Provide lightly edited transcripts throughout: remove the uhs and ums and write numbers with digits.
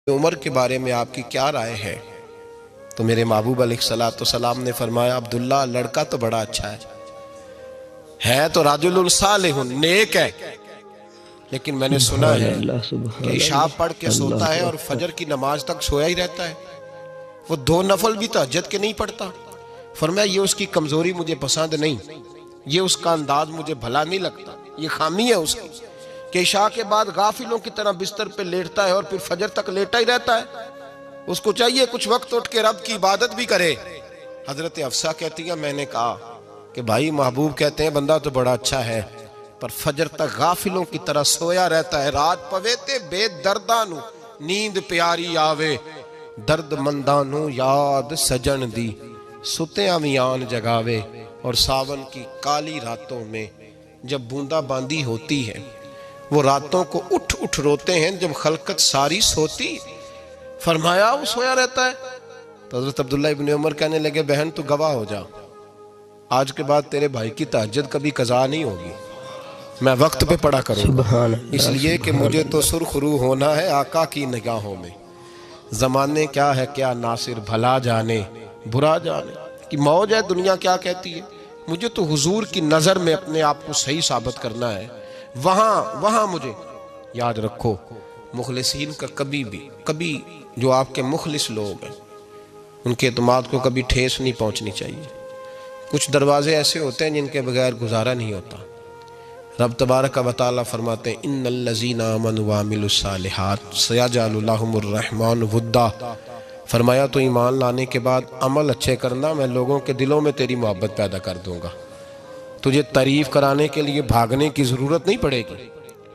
عمر کے بارے میں آپ کی کیا رائے ہے؟ تو میرے محبوب علیہ السلام نے فرمایا عبداللہ لڑکا تو بڑا اچھا ہے تو رجل صالح نیک ہے، لیکن میں نے سنا ہے کہ عشاء پڑھ کے سوتا ہے اور فجر کی نماز تک سویا ہی رہتا ہے، وہ 2 نفل بھی تہجد کے نہیں پڑھتا۔ فرمایا یہ اس کی کمزوری مجھے پسند نہیں، یہ اس کا انداز مجھے بھلا نہیں لگتا، یہ خامی ہے اس کی کہ عشاء کے بعد غافلوں کی طرح بستر پہ لیٹتا ہے اور پھر فجر تک لیٹا ہی رہتا ہے۔ اس کو چاہیے کچھ وقت اٹھ کے رب کی عبادت بھی کرے۔ حضرت حفصہ کہتی ہے میں نے کہا کہ بھائی محبوب کہتے ہیں بندہ تو بڑا اچھا ہے پر فجر تک غافلوں کی طرح سویا رہتا ہے، رات پوے تے بے دردانو نیند پیاری آوے، درد مندانو یاد سجن دی ستیاں میان جگاوے۔ اور ساون کی کالی راتوں میں جب بوندا باندی ہوتی ہے وہ راتوں کو اٹھ اٹھ روتے ہیں جب خلقت ساری سوتی۔ فرمایا وہ سویا رہتا ہے تو حضرت عبداللہ ابن عمر کہنے لگے بہن تو گواہ ہو جا، آج کے بعد تیرے بھائی کی تہجد کبھی قضا نہیں ہوگی، میں وقت پہ پڑھا کروں گا، اس لیے کہ مجھے تو سرخ روح ہونا ہے آقا کی نگاہوں میں۔ زمانے کیا ہے کیا ناصر بھلا جانے برا جانے کی موج ہے، دنیا کیا کہتی ہے، مجھے تو حضور کی نظر میں اپنے آپ کو صحیح ثابت کرنا ہے۔ وہاں مجھے یاد رکھو مخلصین کا کبھی جو آپ کے مخلص لوگ ہیں ان کے اعتماد کو کبھی ٹھیس نہیں پہنچنی چاہیے۔ کچھ دروازے ایسے ہوتے ہیں جن کے بغیر گزارا نہیں ہوتا۔ رب تبارک و تعالیٰ فرماتے ہیں ان الذین آمنوا وعملوا الصالحات سیجعل لهم الرحمن ودا۔ فرمایا تو ایمان لانے کے بعد عمل اچھے کرنا، میں لوگوں کے دلوں میں تیری محبت پیدا کر دوں گا، تجھے تعریف کرانے کے لیے بھاگنے کی ضرورت نہیں پڑے گی،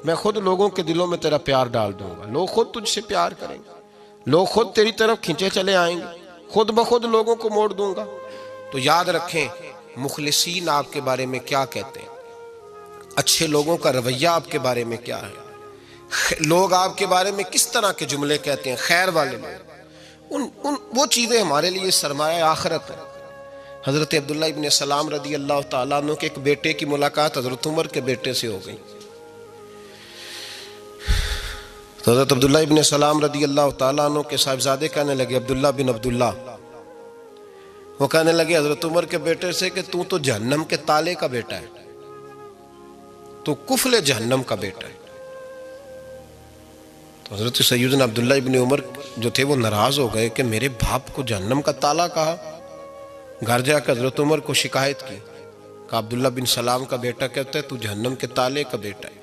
میں خود لوگوں کے دلوں میں تیرا پیار ڈال دوں گا، لوگ خود تجھ سے پیار کریں گے، لوگ خود تیری طرف کھنچے چلے آئیں گے، خود بخود لوگوں کو موڑ دوں گا۔ تو یاد رکھیں مخلصین آپ کے بارے میں کیا کہتے ہیں، اچھے لوگوں کا رویہ آپ کے بارے میں کیا ہے، لوگ آپ کے بارے میں کس طرح کے جملے کہتے ہیں، خیر والے لوگ، وہ چیزیں ہمارے لیے سرمایہ آخرت ہے۔ حضرت عبداللہ ابن سلام رضی اللہ تعالیٰ عنہ کے ایک بیٹے کی ملاقات حضرت عمر کے بیٹے سے ہو گئی۔ تو حضرت عبداللہ ابن سلام رضی اللہ تعالیٰ عنہ کے صاحبزادے کہنے لگے عبداللہ بن عبداللہ، وہ کہنے لگے حضرت عمر کے بیٹے سے کہ تو جہنم کے تالے کا بیٹا ہے، تو کفل جہنم کا بیٹا ہے۔ تو حضرت سیدنا عبداللہ ابن عمر جو تھے وہ ناراض ہو گئے کہ میرے باپ کو جہنم کا تالا کہا۔ گھر جا کر حضرت عمر کو شکایت کی کہ عبداللہ بن سلام کا بیٹا کہتا ہے تو جہنم کے تالے کا بیٹا ہے۔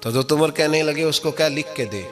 تو حضرت عمر کہنے لگے اس کو کیا لکھ کے دے۔